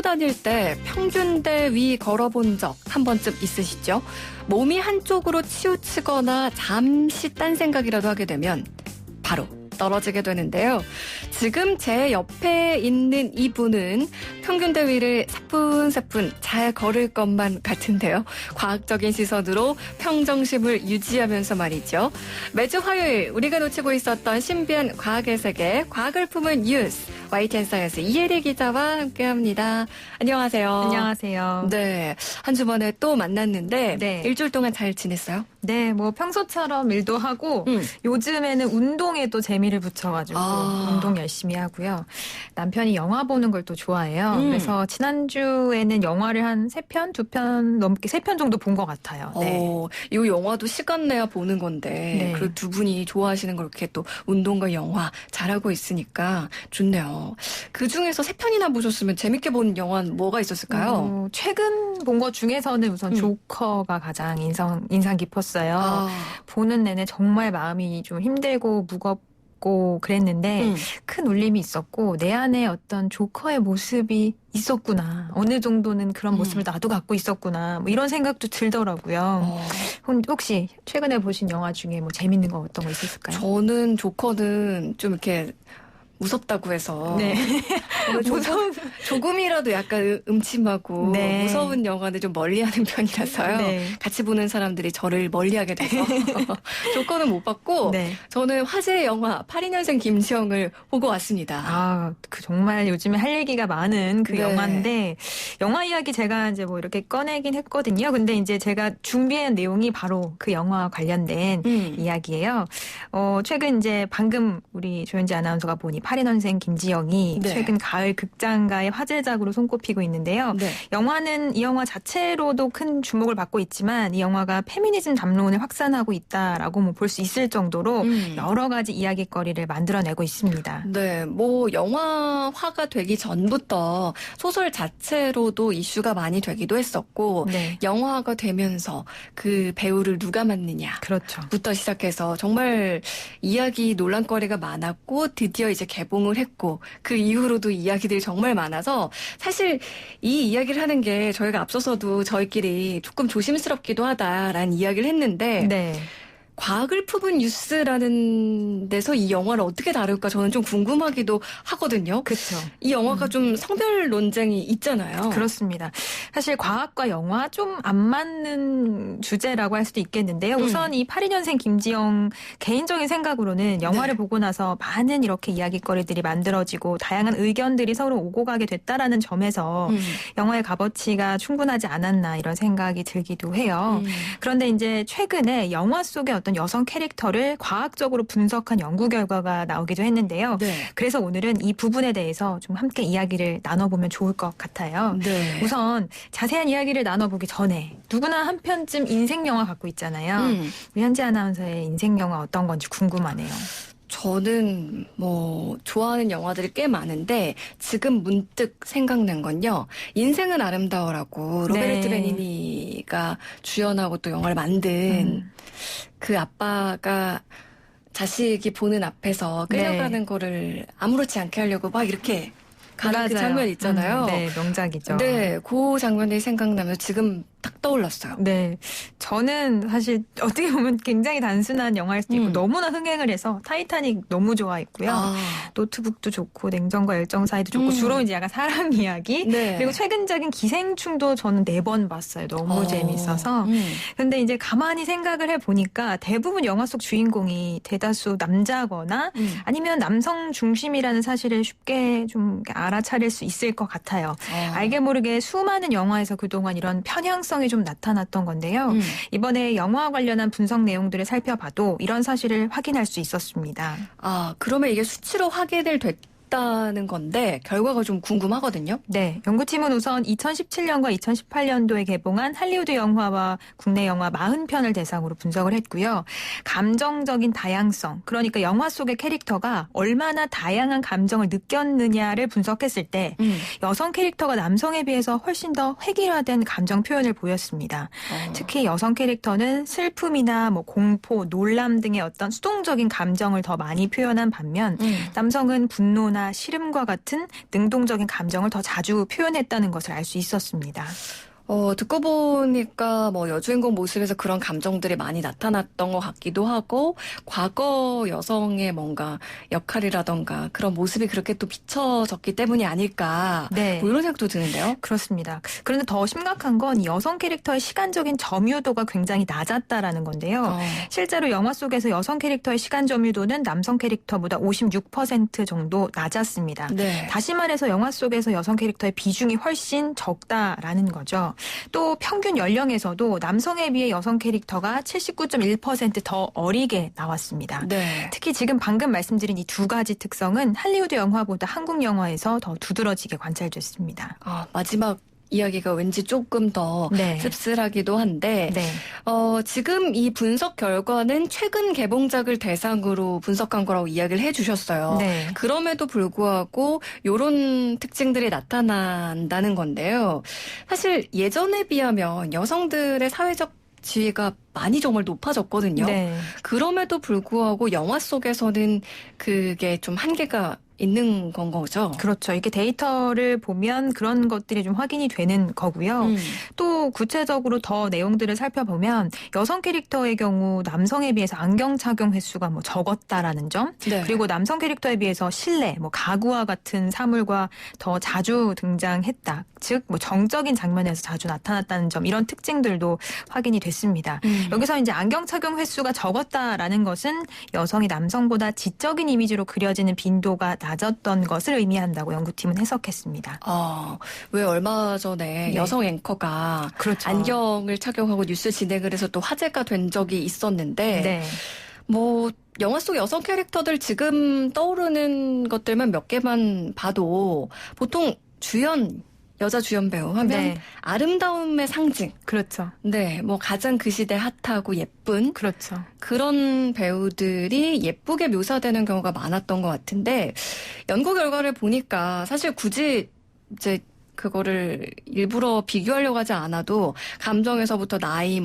학교 다닐 때 평균대 위 걸어본 적 한 번쯤 있으시죠? 몸이 한쪽으로 치우치거나 잠시 딴 생각이라도 하게 되면 바로 떨어지게 되는데요. 지금 제 옆에 있는 이분은 평균대 위를 사뿐사뿐 잘 걸을 것만 같은데요. 과학적인 시선으로 평정심을 유지하면서 말이죠. 매주 화요일 우리가 놓치고 있었던 신비한 과학의 세계, 과학을 품은 뉴스, YTN 사이언스 이혜리 기자와 함께합니다. 안녕하세요. 안녕하세요. 네, 한 주 만에 또 만났는데 네. 일주일 동안 잘 지냈어요? 네, 뭐 평소처럼 일도 하고 요즘에는 운동에도 재미를 붙여가지고 운동 열심히 하고요. 남편이 영화 보는 걸 또 좋아해요. 그래서 지난주에는 영화를 한 3편, 2편 넘게 3편 정도 본 것 같아요. 네. 이 영화도 시간 내야 보는 건데 네. 그 두 분이 좋아하시는 걸 이렇게 또 운동과 영화 잘하고 있으니까 좋네요. 그중에서 3편이나 보셨으면 재밌게 본 영화는 뭐가 있었을까요? 최근 본 것 중에서는 우선 조커가 가장 인상 깊었어요. 보는 내내 정말 마음이 좀 힘들고 무겁고 그랬는데 큰 울림이 있었고 내 안에 어떤 조커의 모습이 있었구나. 어느 정도는 그런 모습을 나도 갖고 있었구나. 뭐 이런 생각도 들더라고요. 혹시 최근에 보신 영화 중에 뭐 재밌는 거 어떤 거 있었을까요? 저는 조커는 좀 이렇게 무섭다고 해서 네. 조금이라도 약간 음침하고 네. 무서운 영화는 좀 멀리하는 편이라서요. 네. 같이 보는 사람들이 저를 멀리하게 돼서 조커는 못 봤고 네. 저는 화제의 영화 82년생 김지영을 보고 왔습니다. 그 정말 요즘에 할 얘기가 많은 그 네. 영화인데 영화 이야기 제가 이제 뭐 이렇게 꺼내긴 했거든요. 근데 이제 제가 준비한 내용이 바로 그 영화와 관련된 이야기예요. 최근 이제 방금 우리 조현지 아나운서가 보니 82년생 김지영이 네. 최근 가을 극장가의 화제작으로 손꼽히고 있는데요. 네. 이 영화 자체로도 큰 주목을 받고 있지만 이 영화가 페미니즘 담론을 확산하고 있다라고 뭐 볼 수 있을 정도로 여러 가지 이야기거리를 만들어내고 있습니다. 네, 뭐 영화화가 되기 전부터 소설 자체로도 이슈가 많이 되기도 했었고 네. 영화화가 되면서 그 배우를 누가 맡느냐 그렇죠. 부터 시작해서 정말 이야기 논란거리가 많았고 드디어 이제 개봉을 했고 그 이후로도 이야기들이 정말 많아서 사실 이 이야기를 하는 게 저희가 앞서서도 저희끼리 조금 조심스럽기도 하다라는 이야기를 했는데 네. 과학을 품은 뉴스라는 데서 이 영화를 어떻게 다룰까 저는 좀 궁금하기도 하거든요. 그렇죠. 이 영화가 좀 성별 논쟁이 있잖아요. 그렇습니다. 사실 과학과 영화 좀 안 맞는 주제라고 할 수도 있겠는데요. 우선 이 82년생 김지영 개인적인 생각으로는 영화를 보고 나서 많은 이렇게 이야기거리들이 만들어지고 다양한 의견들이 서로 오고 가게 됐다라는 점에서 영화의 값어치가 충분하지 않았나 이런 생각이 들기도 해요. 그런데 이제 최근에 영화 속의 어떤 여성 캐릭터를 과학적으로 분석한 연구 결과가 나오기도 했는데요. 네. 그래서 오늘은 이 부분에 대해서 좀 함께 이야기를 나눠보면 좋을 것 같아요. 네. 우선 자세한 이야기를 나눠보기 전에 누구나 한 편쯤 인생 영화 갖고 있잖아요. 우리 현지 아나운서의 인생 영화 어떤 건지 궁금하네요. 저는 뭐 좋아하는 영화들이 꽤 많은데 지금 문득 생각난 건요. 인생은 아름다워라고 로베르트 네. 베니니가 주연하고 또 영화를 만든 그 아빠가 자식이 보는 앞에서 끌려가는 거를 아무렇지 않게 하려고 막 이렇게 가는 그 맞아요. 장면 있잖아요. 네, 명작이죠. 네, 그 장면이 생각나면 지금 딱 떠올랐어요. 네. 저는 사실 어떻게 보면 굉장히 단순한 영화일 수도 있고 너무나 흥행을 해서 타이타닉 너무 좋아했고요. 노트북도 좋고 냉정과 열정 사이도 좋고 주로 이제 약간 사랑 이야기. 네. 그리고 최근적인 기생충도 저는 4번 봤어요. 너무 재밌어서. 근데 이제 가만히 생각을 해보니까 대부분 영화 속 주인공이 대다수 남자거나 아니면 남성 중심이라는 사실을 쉽게 좀 알아차릴 수 있을 것 같아요. 알게 모르게 수많은 영화에서 그동안 이런 편향성이 좀 나타났던 건데요. 이번에 영화와 관련한 분석 내용들을 살펴봐도 이런 사실을 확인할 수 있었습니다. 그러면 이게 수치로 확인을 됐다는 건데 결과가 좀 궁금하거든요. 네, 연구팀은 우선 2017년과 2018년도에 개봉한 할리우드 영화와 국내 영화 40편을 대상으로 분석을 했고요. 감정적인 다양성, 그러니까 영화 속의 캐릭터가 얼마나 다양한 감정을 느꼈느냐를 분석했을 때 여성 캐릭터가 남성에 비해서 훨씬 더 획일화된 감정 표현을 보였습니다. 특히 여성 캐릭터는 슬픔이나 뭐 공포, 놀람 등의 어떤 수동적인 감정을 더 많이 표현한 반면 남성은 분노나 분노나 싫음과 같은 능동적인 감정을 더 자주 표현했다는 것을 알 수 있었습니다. 듣고 보니까 뭐 여주인공 모습에서 그런 감정들이 많이 나타났던 것 같기도 하고, 과거 여성의 뭔가 역할이라던가 그런 모습이 그렇게 또 비춰졌기 때문이 아닐까. 네. 뭐 이런 생각도 드는데요. 그렇습니다. 그런데 더 심각한 건 여성 캐릭터의 시간 점유도가 굉장히 낮았다라는 건데요. 실제로 영화 속에서 여성 캐릭터의 시간 점유도는 남성 캐릭터보다 56% 정도 낮았습니다. 네. 다시 말해서 영화 속에서 여성 캐릭터의 비중이 훨씬 적다라는 거죠. 또 평균 연령에서도 남성에 비해 여성 캐릭터가 79.1% 더 어리게 나왔습니다. 네. 특히 지금 방금 말씀드린 이 두 가지 특성은 할리우드 영화보다 한국 영화에서 더 두드러지게 관찰됐습니다. 마지막 이야기가 왠지 조금 더 네. 씁쓸하기도 한데, 네. 지금 이 분석 결과는 최근 개봉작을 대상으로 분석한 거라고 이야기를 해주셨어요. 네. 그럼에도 불구하고 이런 특징들이 나타난다는 건데요. 사실 예전에 비하면 여성들의 사회적 지위가 많이 정말 높아졌거든요. 네. 그럼에도 불구하고 영화 속에서는 그게 좀 한계가 있는 건 거죠. 그렇죠. 이게 데이터를 보면 그런 것들이 좀 확인이 되는 거고요. 또 구체적으로 더 내용들을 살펴보면 여성 캐릭터의 경우 남성에 비해서 안경 착용 횟수가 뭐 적었다라는 점, 네. 그리고 남성 캐릭터에 비해서 실내, 뭐 가구와 같은 사물과 더 자주 등장했다. 즉, 뭐 정적인 장면에서 자주 나타났다는 점, 이런 특징들도 확인이 됐습니다. 여기서 이제 안경 착용 횟수가 적었다라는 것은 여성이 남성보다 지적인 이미지로 그려지는 빈도가 낮았던 것을 의미한다고 연구팀은 해석했습니다. 왜 얼마 전에 네. 여성 앵커가 그렇죠. 안경을 착용하고 뉴스 진행을 해서 또 화제가 된 적이 있었는데, 네. 뭐 영화 속 여성 캐릭터들 지금 떠오르는 것들만 몇 개만 봐도 보통 여자 주연 배우 하면 네. 아름다움의 상징. 그렇죠. 네, 뭐 가장 그 시대 핫하고 예쁜 그렇죠. 그런 배우들이 예쁘게 묘사되는 경우가 많았던 것 같은데, 연구 결과를 보니까 사실 굳이 이제 그거를 일부러 비교하려고 하지 않아도 감정에서부터 나이,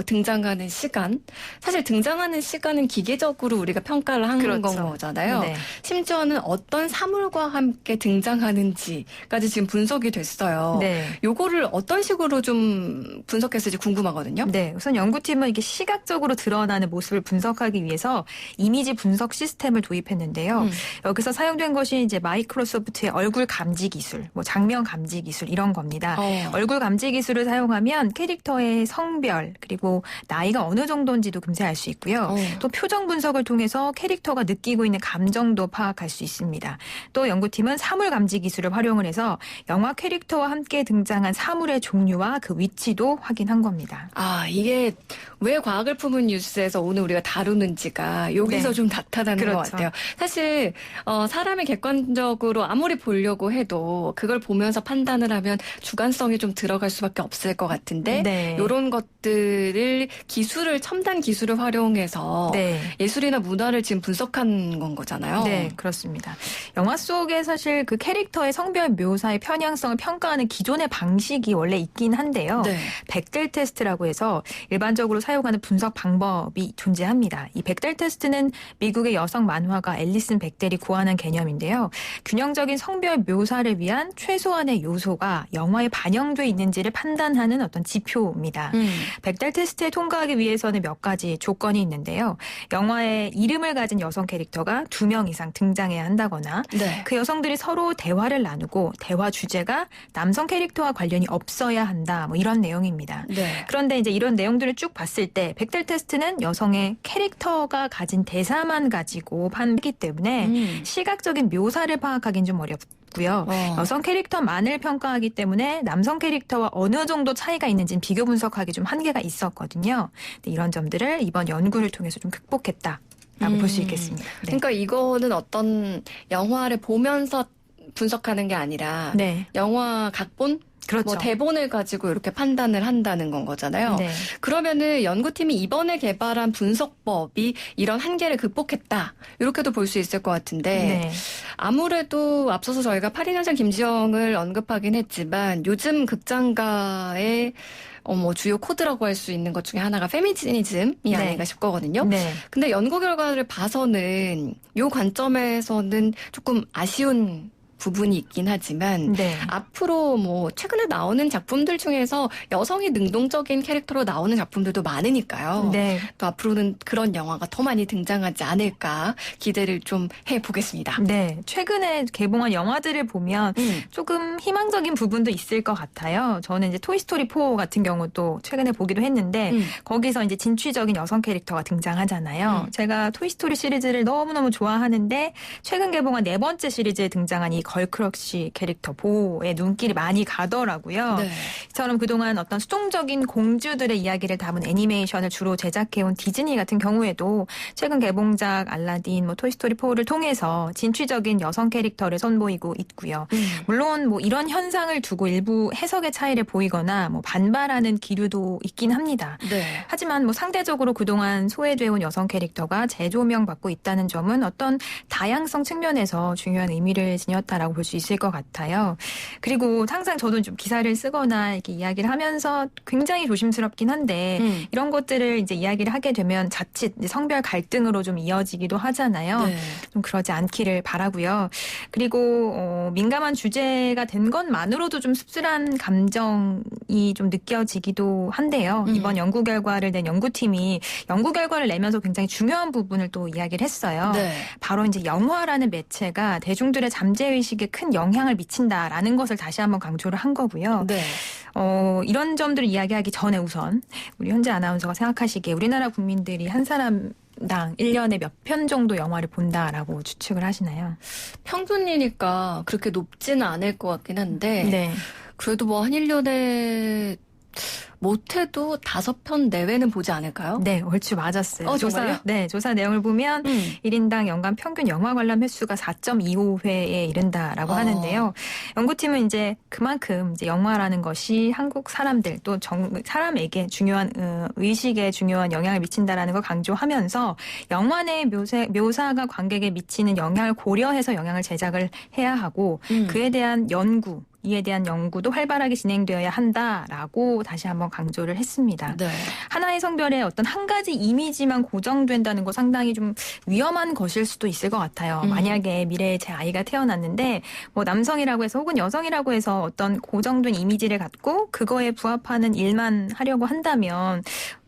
등장하는 시간, 사실 등장하는 시간은 기계적으로 우리가 평가를 하는 그렇죠. 거잖아요. 네. 심지어는 어떤 사물과 함께 등장하는지까지 지금 분석이 됐어요. 네. 요거를 어떤 식으로 좀 분석했을지 궁금하거든요. 네, 우선 연구팀은 이게 시각적으로 드러나는 모습을 분석하기 위해서 이미지 분석 시스템을 도입했는데요. 여기서 사용된 것이 이제 마이크로소프트의 얼굴 감지 기술, 뭐 장면 감지 기술 이런 겁니다. 얼굴 감지 기술을 사용하면 캐릭터의 성별 그리고 나이가 어느 정도인지도 금세 알 수 있고요. 또 표정 분석을 통해서 캐릭터가 느끼고 있는 감정도 파악할 수 있습니다. 또 연구팀은 사물 감지 기술을 활용을 해서 영화 캐릭터와 함께 등장한 사물의 종류와 그 위치도 확인한 겁니다. 이게 왜 과학을 품은 뉴스에서 오늘 우리가 다루는지가 여기서 네. 좀 나타나는 그렇죠. 것 같아요. 사실 사람이 객관적으로 아무리 보려고 해도 그걸 보면서 판단을 하면 주관성이 좀 들어갈 수밖에 없을 것 같은데, 네. 이런 것들을 첨단 기술을 활용해서 네. 예술이나 문화를 지금 분석한 건 거잖아요. 네, 그렇습니다. 영화 속에 사실 그 캐릭터의 성별 묘사의 편향성을 평가하는 기존의 방식이 원래 있긴 한데요. 네. 벡델 테스트라고 해서 일반적으로 사용하는 분석 방법이 존재합니다. 이 벡델 테스트는 미국의 여성 만화가 앨리슨 벡델이 고안한 개념인데요. 균형적인 성별 묘사를 위한 최소한의 요소가 영화에 반영돼 있는지를 판단하는 어떤 지표입니다. 벡델 테스트에 통과하기 위해서는 몇 가지 조건이 있는데요. 영화에 이름을 가진 여성 캐릭터가 2명 이상 등장해야 한다거나, 네. 그 여성들이 서로 대화를 나누고 대화 주제가 남성 캐릭터와 관련이 없어야 한다. 뭐 이런 내용입니다. 네. 그런데 이제 이런 내용들을 쭉 봤을 때 벡델 테스트는 여성의 캐릭터가 가진 대사만 가지고 판기 때문에 시각적인 묘사를 파악하기는 좀 어렵고요. 여성 캐릭터만을 평가하기 때문에 남성 캐릭터와 어느 정도 차이가 있는지는 비교 분석하기 좀 한계가 있었거든요. 근데 이런 점들을 이번 연구를 통해서 좀 극복했다라고 볼 수 있겠습니다. 네. 그러니까 이거는 어떤 영화를 보면서 분석하는 게 아니라 네. 영화 각본? 그렇죠. 뭐 대본을 가지고 이렇게 판단을 한다는 건 거잖아요. 네. 그러면은 연구팀이 이번에 개발한 분석법이 이런 한계를 극복했다. 이렇게도 볼 수 있을 것 같은데, 네. 아무래도 앞서서 저희가 82년생 김지영을 언급하긴 했지만 요즘 극장가의 뭐 주요 코드라고 할 수 있는 것 중에 하나가 페미니즘이 네. 아닌가 싶거든요. 네. 근데 연구 결과를 봐서는 이 관점에서는 조금 아쉬운 부분이 있긴 하지만 네. 앞으로 뭐 최근에 나오는 작품들 중에서 여성이 능동적인 캐릭터로 나오는 작품들도 많으니까요. 네. 또 앞으로는 그런 영화가 더 많이 등장하지 않을까 기대를 좀 해보겠습니다. 네. 최근에 개봉한 영화들을 보면 조금 희망적인 부분도 있을 것 같아요. 저는 이제 토이스토리 4 같은 경우도 최근에 보기도 했는데 거기서 이제 진취적인 여성 캐릭터가 등장하잖아요. 제가 토이스토리 시리즈를 너무너무 좋아하는데 최근 개봉한 4번째 시리즈에 등장한 이 걸크러쉬 캐릭터 보의 눈길이 많이 가더라고요. 네. 이처럼 그동안 어떤 수동적인 공주들의 이야기를 담은 애니메이션을 주로 제작해온 디즈니 같은 경우에도 최근 개봉작 알라딘, 토이스토리 4를 통해서 진취적인 여성 캐릭터를 선보이고 있고요. 물론 이런 현상을 두고 일부 해석의 차이를 보이거나 반발하는 기류도 있긴 합니다. 네. 하지만 상대적으로 그동안 소외되어온 여성 캐릭터가 재조명받고 있다는 점은 어떤 다양성 측면에서 중요한 의미를 지녔다라고 볼 수 있을 것 같아요. 그리고 항상 저도 좀 기사를 쓰거나 이렇게 이야기를 하면서 굉장히 조심스럽긴 한데 이런 것들을 이제 이야기를 하게 되면 자칫 이제 성별 갈등으로 좀 이어지기도 하잖아요. 네. 좀 그러지 않기를 바라고요. 그리고 민감한 주제가 된 것만으로도 좀 씁쓸한 감정이 좀 느껴지기도 한데요. 이번 연구 결과를 낸 연구팀이 연구 결과를 내면서 굉장히 중요한 부분을 또 이야기를 했어요. 네. 바로 이제 영화라는 매체가 대중들의 잠재의식에 큰 영향을 미친다라는 것을 다시 한번 강조를 한 거고요. 네. 이런 점들을 이야기하기 전에 우선 우리 현재 아나운서가 생각하시기에 우리나라 국민들이 한 사람당 1년에 몇 편 정도 영화를 본다라고 추측을 하시나요? 평균이니까 그렇게 높지는 않을 것 같긴 한데 네. 그래도 한 1년에 못해도 5편 내외는 보지 않을까요? 네, 얼추 맞았어요. 정말요? 조사 내용을 보면 1인당 연간 평균 영화 관람 횟수가 4.25회에 이른다라고 하는데요. 연구팀은 이제 그만큼 이제 영화라는 것이 한국 사람들 또 사람에게 중요한 의식에 중요한 영향을 미친다라는 걸 강조하면서 영화 내 묘사가 관객에 미치는 영향을 고려해서 영향을 제작을 해야 하고 그에 대한 이에 대한 연구도 활발하게 진행되어야 한다라고 다시 한번 강조를 했습니다. 네. 하나의 성별의 어떤 한 가지 이미지만 고정된다는 거 상당히 좀 위험한 것일 수도 있을 것 같아요. 만약에 미래에 제 아이가 태어났는데 남성이라고 해서 혹은 여성이라고 해서 어떤 고정된 이미지를 갖고 그거에 부합하는 일만 하려고 한다면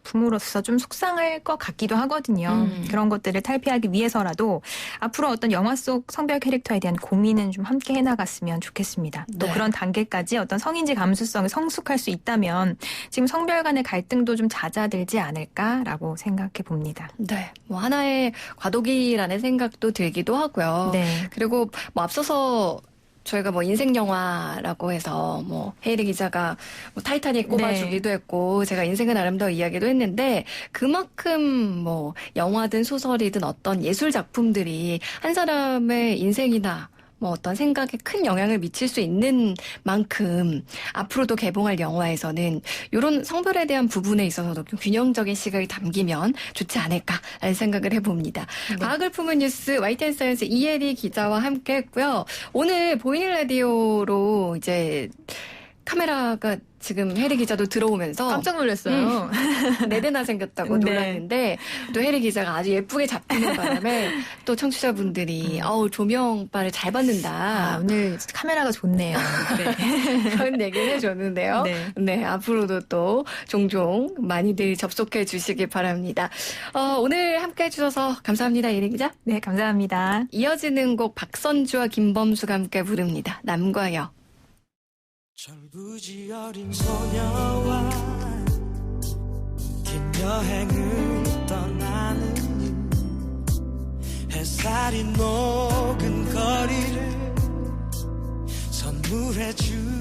부모로서 좀 속상할 것 같기도 하거든요. 그런 것들을 탈피하기 위해서라도 앞으로 어떤 영화 속 성별 캐릭터에 대한 고민은 좀 함께 해나갔으면 좋겠습니다. 또 네. 그런 단계까지 어떤 성인지 감수성을 성숙할 수 있다면 지금 성별 간의 갈등도 좀 잦아들지 않을까라고 생각해 봅니다. 네. 하나의 과도기라는 생각도 들기도 하고요. 네. 그리고 앞서서 저희가 인생 영화라고 해서 헤이리 기자가 타이타닉 꼽아주기도 했고 제가 인생은 아름다워 이야기도 했는데 그만큼 영화든 소설이든 어떤 예술 작품들이 한 사람의 인생이나 어떤 생각에 큰 영향을 미칠 수 있는 만큼 앞으로도 개봉할 영화에서는 이런 성별에 대한 부분에 있어서도 균형적인 시각이 담기면 좋지 않을까라는 생각을 해봅니다. 네. 과학을 품은 뉴스 YTN 사이언스 이혜리 기자와 함께했고요. 오늘 보이는 라디오로 이제 카메라가 지금 혜리 기자도 들어오면서 깜짝 놀랐어요. 4대나 생겼다고 네. 놀랐는데 또 혜리 기자가 아주 예쁘게 잡히는 바람에 또 청취자분들이 조명빨을 잘 받는다. 오늘 카메라가 좋네요. 네. 그런 얘기를 해줬는데요. 네. 네, 앞으로도 또 종종 많이들 접속해 주시기 바랍니다. 오늘 함께 해주셔서 감사합니다, 혜리 기자. 네, 감사합니다. 이어지는 곡 박선주와 김범수가 함께 부릅니다. 남과 여. 철부지 어린 소녀와 긴 여행을 떠나는 햇살이 녹은 거리를 선물해준